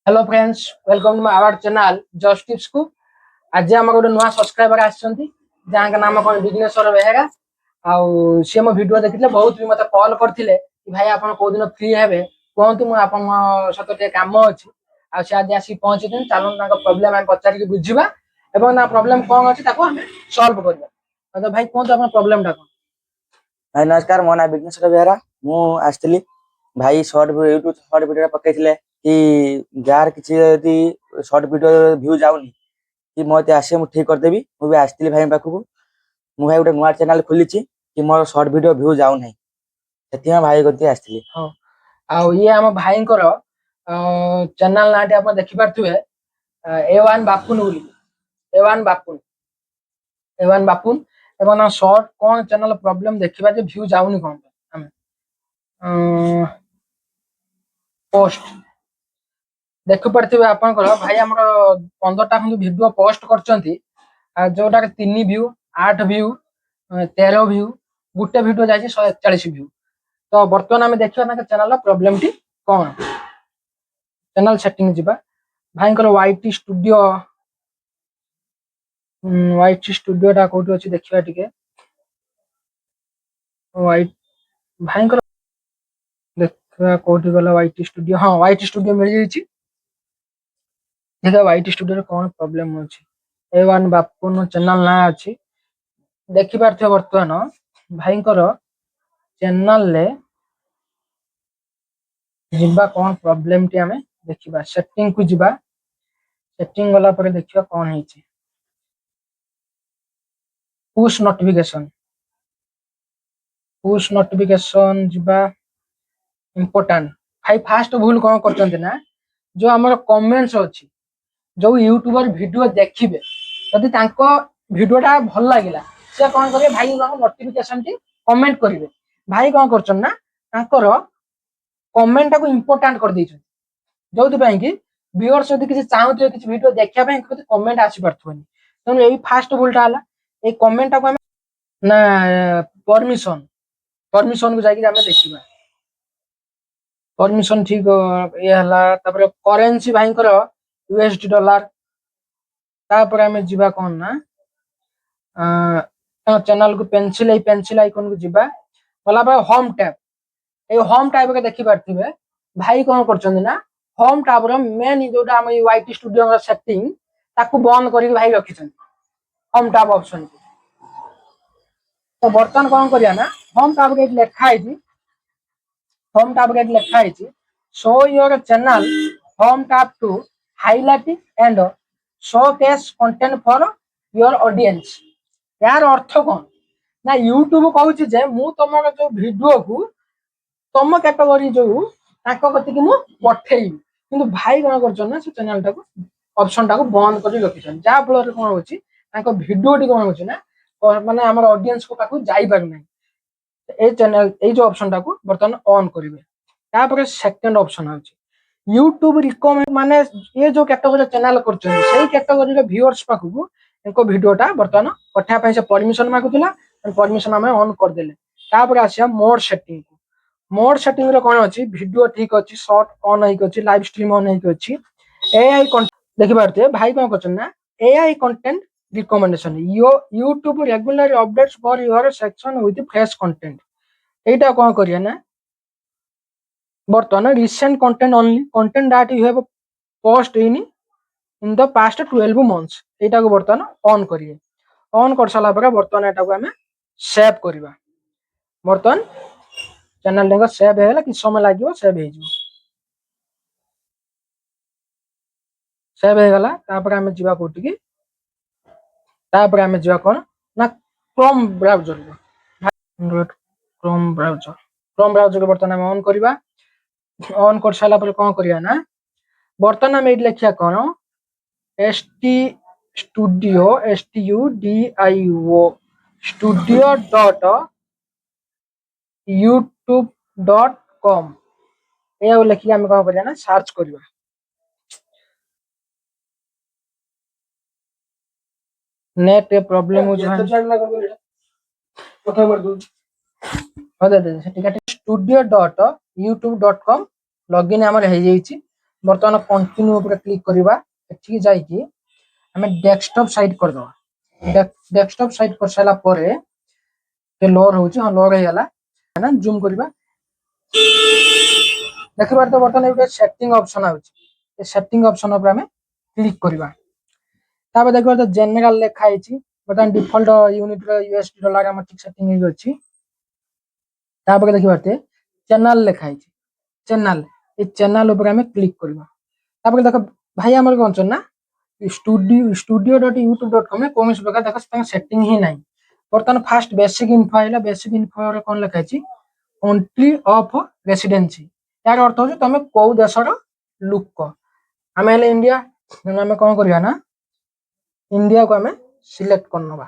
Hello friends, welcome to our channel just tips को। आज आम गोटे नुआ सब्सक्राइबर आछंती जहाँ नाम कौन विघ्नेश्वर बेहेरा। आउ सी मो वीडियो देखिले बहुत भी मते कॉल करथिले कि भाई आपण को दिन फ्री हेबे कहंतु मु आपण सतो ते काम अछि। आ से आज आसी पहुंची चालू तांको प्रॉब्लम हम पचार के बुझिबा एवं ना प्रॉब्लम कोन अछि ताको हम सॉल्व करबा। तो भाई कहंतु आपण प्रॉब्लम टा कोन। भाई नमस्कार, मो ना विघ्नेश्वर बेहेरा। मु आसली भाई यूट्यूब शॉर्ट वीडियो पकईले कि जार किसी यदि शॉर्ट वीडियो व्यू जाऊनी कि मते आसे मु ठीक करदेबी। मु भी आसली भाई पाखु मु भाई गोटे नुआ चैनल खोलिछि कि मोर शॉर्ट वीडियो व्यू जाऊ नै सेति भाई गति आसली। हां आ ये हम भाई को चैनल नाटी आपण देखि पारथुए ए1 बापुन बोली ए1 बापुन एवन बापुन एवं शॉर्ट कौन चैनल प्रॉब्लम देखिबा जे व्यू जाउनी कोन हम पोस्ट देखि पड़थिबे आपनकर भाई हमर 15 टा खंड वीडियो पोस्ट करचंती जोटा 3 व्यू 8 व्यू 13 व्यू गुटे वीडियो जाई 141 व्यू। तो वर्तमान हम देखिबा ना चैनल प्रॉब्लम टी कोन। चैनल सेटिंग जिबा भाई कर वाईटी स्टूडियो वाईटी स्टूडियो टा कोठी अछि देखिबा टिके वाइट भाई कर देखा कोठी गला वाईटी स्टूडियो। हां वाईटी स्टूडियो मिल जाई देखा वाईटी स्टूडियो रे कोन प्रॉब्लम अछि। ए1 बापुन चैनल ना अछि देखि पारथियो वर्तमान भाई कर चैनल ले जिबा कोन प्रॉब्लम टी हमें देखिबा। सेटिंग को जिबा सेटिंग गला पर देखिबा कोन हेछि। पुश नोटिफिकेशन जिबा इम्पोर्टेंट भाई फास्ट भूल कोन करचंती ना जो हमर कमेंट्स अछि जो यूट्यूबर वीडियो देखिबे यदि तांको वीडियोटा भल लागिला से कोन करे भाई नोटिफिकेशन टी कमेंट करिवे। भाई कोन करचन ना तांकर कमेंट को इम्पोर्टेंट कर दैछन जोथि पई कि व्यूअर्स यदि किसी चाहुथिबे किसी वीडियो देखिया पई कमेंट आसी परथबनी तनु एई फास्ट भूलटा हला ए कमेंट को हम ना परमिशन को जाके हमें देखिबा। परमिशन ठीक ये हला तापर करेंसी भाई कर यूएसडी डॉलर तापर हमें जिबा कोन ना चैनल को पेंसिल आइकन को जिबा गला पर होम टैब ए होम टैब के देखि पारथिबे भाई कोन करचंदी ना होम टैब रो मेन जोटा हम वाईटी स्टूडियो रो सेटिंग ताकू बंद करी भाई रखिछन होम टैब ऑप्शन को। तो बर्तन कोन करिया ना होम टैब के लिखा आइछि होम टैब के लिखा आइछि show your channel home tab to highlight and showcase content for your audience. यार अर्थ कोन ना यूट्यूब कहूछि जे मु तमर जो वीडियो को तम कैटेगरी जो ताको कति कि मु पठेई किंतु भाई कोन करछन ना से चैनल टाको ऑप्शन टाको बंद करी रखिछन जा फल रे कोन होछि ताको वीडियो टी कोन होछि ना माने हमर ऑडियंस को पाखु जाई पार नै ए चैनल ए जो ऑप्शन टाको बर्तन ऑन करिवे। तापर सेकंड ऑप्शन होछि यूट्यूब रिकमेंड माने ये जो कैटेगरी चैनल करछन सेही कैटेगरी रे व्यूअर्स पाखु को एको वीडियोटा बर्तन पठा पई से परमिशन मागुतिला परमिशन हमें ऑन कर देले। तापर आसिया मोड सेटिंग रे कोन अछि वीडियो ठीक अछि शॉर्ट ऑन हेक अछि लाइव स्ट्रीम ऑन हेक अछि एआई देखि पारते भाई कोन करछन ना AI content recommendation YouTube regular updates for your section with fresh content एटा कोन करिया ना बर्तन recent content only content that you have post in the past 12 months एटा को बर्तन ऑन करिए। ऑन कर साला पर बर्तन एटा को हमें सेव करबा। बर्तन चैनल डेंगा सेव हेला कि समय लागिवो सेव हे जो सेव हे गला तापर हमें जिबा कोठी की तापर हमें जिबा कोन ना क्रोम ब्राउजर के बर्तन हमें ऑन करबा। ऑन कर साला पर कोन करिया ना बर्तन हमें एट लिखिया कोन एसटी स्टूडियो स्टूडियो डॉट youtube.com ए लिखिया हम कोन करिया ना सर्च करबा। नेट प्रॉब्लम हो जाय स्टूडियो.youtube.com लॉगिन हमर हे जाईची बर्तमान कंटिन्यू ऊपर क्लिक करवा एठी जाइकी हमें डेस्कटॉप साइड कर दवा डेस्कटॉप साइड कर सारा पर लोअर होची हां लोअर हे गला है ना जूम करवा देखि बार तो बर्तमान एक सेटिंग ऑप्शन आउची ए सेटिंग ऑप्शन ऊपर हमें क्लिक करवा तापर देखो तो जनरल लिखा है बर्तमान डिफॉल्ट यूनिट यूएसडी डॉलर हम ठीक सेटिंग हो अछि तापर देखि बारते चैनल लिखा है चैनल ए चैनल ऊपर हमें क्लिक करवा तापर देखो भाई हमर कोन छ ना studio.youtube.com में कौन से प्रकार देखो सेटिंग ही नहीं बर्तमान फास्ट बेसिक इन्फो आइला बेसिक इन्फो रे कोन लिखा है कंट्री ऑफ रेसिडेंसी यार अर्थ हो तुम कौ देशर लुक आम इंडिया आम कौन करवा ना इंडिया को आम सिलेक्ट करनवा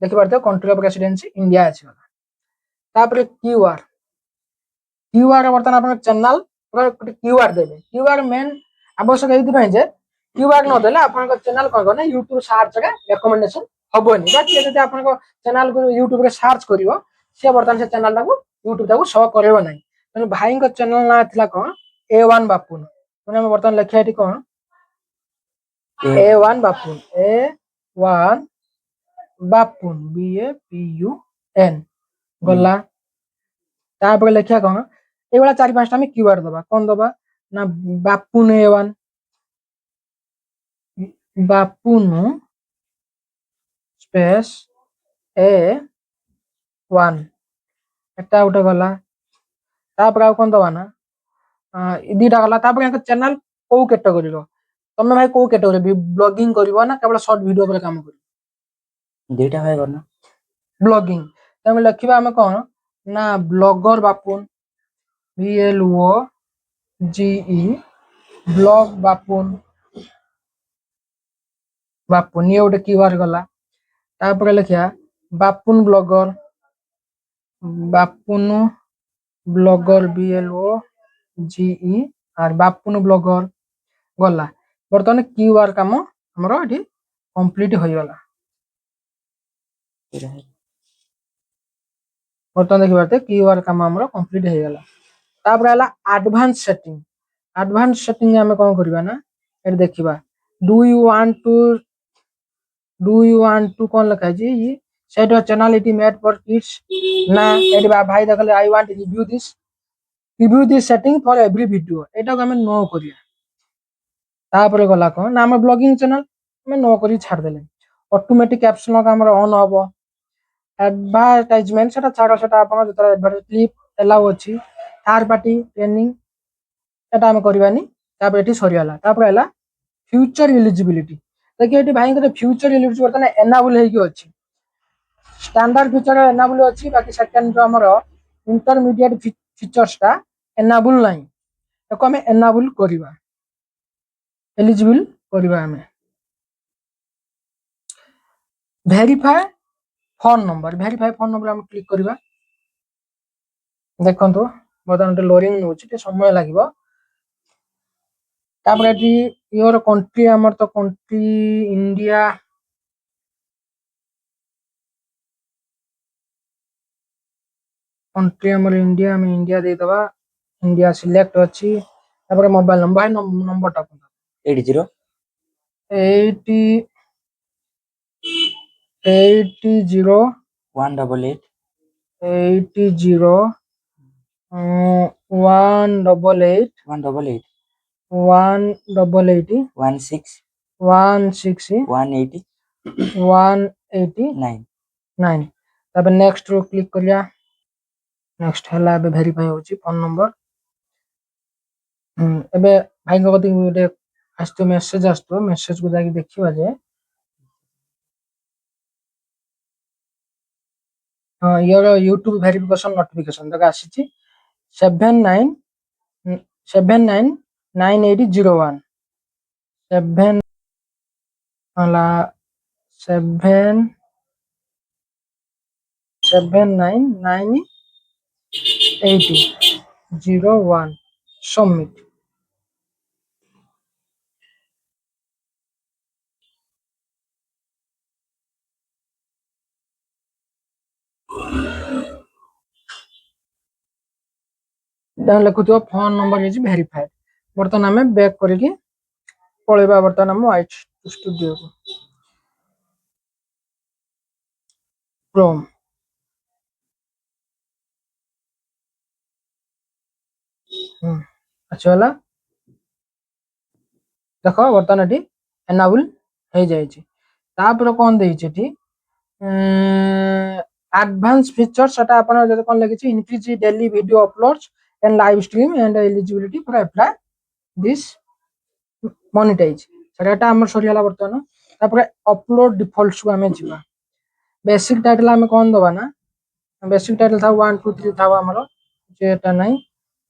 देखि पारते कंट्री ऑफ रेसिडेंसी इंडिया आसीगला तापर क्यूआर बर्तमान आप चैनल क्यूआर देवे क्यूआर मेन आवश्यक ये क्यूआर न देले आपन चैनल कौन करना यूट्यूब सर्च रे रिकमेंडेशन हबनी बाकी जदि आपन चैनल को यूट्यूब रे सर्च करिवो से बर्तमान से चैनल टाको यूट्यूब टाको शो करबो नै तने भाई को चैनल ना थिला कोन A1 बापुन तने हम बर्तमान लिखिया एटी कोन A1 बापुन A1 बापुन BAPUN गला तापर लिखिया कोन एबला 4-5 टा में कीवर्ड दबा कोन दबा ना बापुन A1 बापुन स्पेस A1 एटा उठे गला तापर आ कोन दबा ना इ दीटा गला तापर एक चैनल को कैटेगरी रो तमे भाई को कैटेगरी ब्लॉगिंग करबो ना केवल शॉर्ट वीडियो पर काम करबो दुईटा भाई करना ब्लॉगिंग तमे लिखिबा हमें कोन ना ब्लॉगर बापुन BLOGE ब्लॉग बापुन बापुन ये उठे कीवर्ड गला तापर लिखिया बापुन ब्लॉगर BLOGE और बापुन ब्लॉगर गला बर्तमान कीवर्ड काम हमरो एठी कंप्लीट होई गला बर्तमान देखि बारते कीवर्ड काम हमरो कंप्लीट होई गला तापर आला एडवांस सेटिंग हमें कोन करबा ना एठी देखिबा डू यू वांट टू कोन लिखा जी ये set your channel it made for kids ना एठी भाई देखले I want review this setting for every video एटा को हमें नो करिया तापर गला कोन ना हम ब्लॉगिंग चैनल हमें नो करी छाड़ देले ऑटोमेटिक कैप्शन का हमर ऑन होबो एडवर्टाइजमेंट सेटा छाड़ सेटा आपन जतरा एडवर्टाइज क्लिप एलाउ अछि थर्ड पार्टी ट्रेनिंग एटा हम करबानी तापर एठी सरियाला तापर एला फ्यूचर एलिजिबिलिटी देखि एठी भाई के फ्यूचर एलिजिबिलिटी बर्तन एनाबल हे कि अछि स्टैंडर्ड फीचर एनाबल अछि बाकी सेकंड जो हमर इंटरमीडिएट फीचर्स ता एनाबल नाही एको हम एनाबल करबा एलिजिबल करबा हमें वेरीफाई फोन नंबर हम क्लिक करबा देखंतु बर्तमान लोडिंग होछि समय लागिबो तापर एठी योर कंट्री हमर तो कंट्री इंडिया हमर इंडिया में इंडिया दे दबा इंडिया सिलेक्ट अछि तापर मोबाइल नंबर टा 80 80 80 188 80 188 188 188 16 160 180 189 9 तापर नेक्स्ट रो क्लिक करिया नेक्स्ट हला बे वेरीफाई होची फोन नंबर एबे भाई को कति गोटे आस्तो मेसेज को जाके देखिबा जे हां योर YouTube वेरिफिकेशन नोटिफिकेशन तक आसीची 799801 7 हला 7799801 सबमिट देन लिखुतो फोन नंबर इज वेरीफाइड बर्तमान आम बैक करके पलैबा बर्तमान आम व्हाइट स्टूडियो को क्रोम अच्छा वाला देख बर्तमान ये एनाबल हो जाए तापर कौन देती advanced features সেটা আপনার যদি কোন লিখেছি increase daily video uploads and live stream and eligibility for apply this monetize সেটা আমার সরিয়ালা বর্তমান তারপরে upload defaults কু আমি ଯିବା বেসিক টাইটেল আমি কোন দবা না বেসিক টাইটেল থাও 1 2 3 থাও আমার যেটা নাই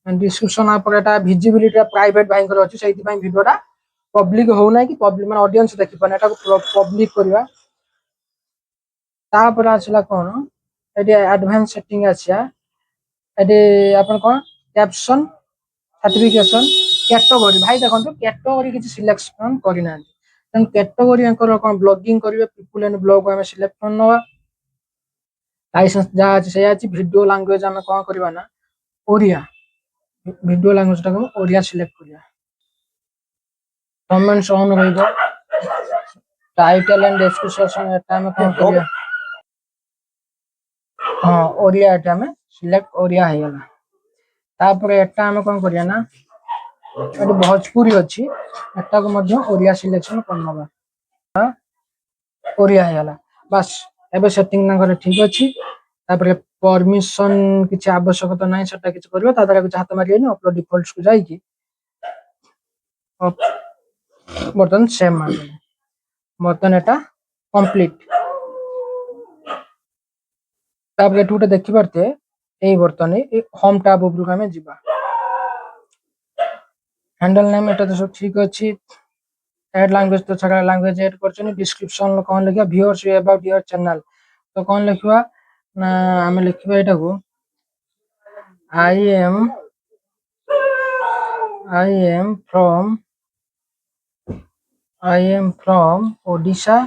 ডিসক্রিপশন আপরে এটা ভিজিবিলিটি প্রাইভেট ভাইଙ୍କର ଅଛି ସେଇଥି ପାଇଁ ভিডিওটা ପବ୍ଲିକ ହଉ ନାହିଁ କି ପବ୍ଲିକ ମାନେ ଅଡିଏନ୍ସ ଦେଖି ପାରୁନି ଏଟାକୁ ପବ୍ଲିକ କରିବା तापर आसला कौन ये एडवांस सेटिंग आसिया ये अपन कौन कैप्शन सर्टिफिकेशन कैटेगरी भाई देखो कैटेगरी किसी सिलेक्शन करना तेणु कैटेगरी कौन ब्लॉगिंग करेंगे पीपल एंड ब्लॉग आम सिलेक्ट कर नवा लाइसेंस जहाँ अच्छे से अच्छी वीडियो लैंग्वेज आम कौन करवा ना ओरिया वीडियो लैंग्वेज टाइम ओरिया सिलेक्ट करिया कमेंट्स ऑन रहेगा टाइटल एंड डिस्क्रिप्शन एटा आम कौन करिया हाँ ओरिया एटा आम सिलेक्ट ओरिया हो गला तापर एटा आम कौन करिया ना ये भोजपुरी अच्छी एटा को मध्य ओरिया सिलेक्शन करनवा ओरिया हो गला बस एबे सेटिंग ना ठीक अच्छी तापर परमिशन किसी आवश्यकता नहीं सेटा किसी करबो ता द्वारा कुछ हाथ मारियनि अपलोड डिफॉल्ट्स को जाई कि बर्तन सेम मार बर्तन एटा कंप्लीट तापर एटू गोटे देखि पारते एई बर्तन ए होम टैब ऊपर को हमें जिबा हैंडल नेम एटा तो सब ठीक अच्छी ऐड लैंग्वेज तो छड़ा लैंग्वेज ऐड करछनी डिस्क्रिप्शन लो कौन लिखा व्यूअर्स अबाउट योर चैनल तो कौन लिखवा ना हमें लिखवा एटा को आई एम फ्रॉम ओडिशा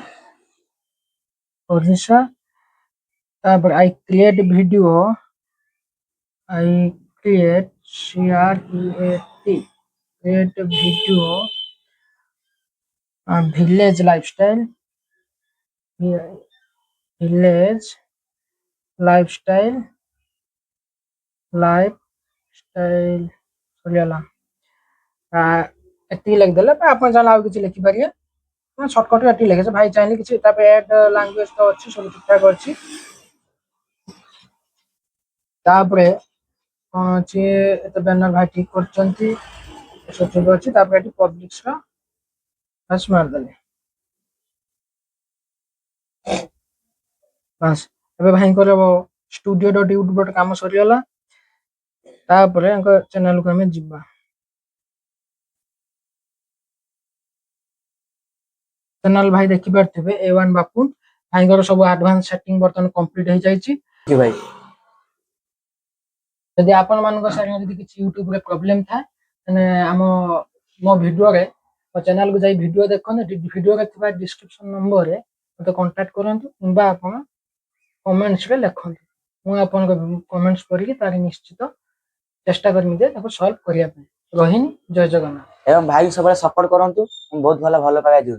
तापर I create video create video village lifestyle सरियाला एति लिख देले अपन जान आउ किछि लिखि पारिए शॉर्टकट एति लिखे भाई चाहिए किछि तापर ऐड लैंग्वेज तो अछि सब ठीक ठाक अछि तापर कोन अछि एत बैनर भाई ठीक करचंती सब ठीक अछि तापर एति पब्लिक्स रा बस मार देले बस एबे भाई करबो studio.youtube काम सरियाला तापर अंक चैनल को हमें जिबा चैनल भाई देखि पारथिबे A1 बापुन भाईगर सब एडवांस सेटिंग बर्तन कंप्लीट हो जाई छि कि भाई यदि आपण मानको सारे यदि किछि YouTube रे प्रॉब्लम था तने हम मो वीडियो रे मो चैनल को जाई वीडियो देखन वीडियो रे थिबा डिस्क्रिप्शन नंबर रे मते कांटेक्ट करंतु किबा आपण कमेंट्स रे लिखंतु मु आपण को कमेंट्स करी तारि निश्चित चेष्टा करमि जे ताको सॉल्व करिया पे रहिनी जय जगन्नाथ एवं भाई सब सपोर्ट करंतु बहुत भलो भलो पागा दिउ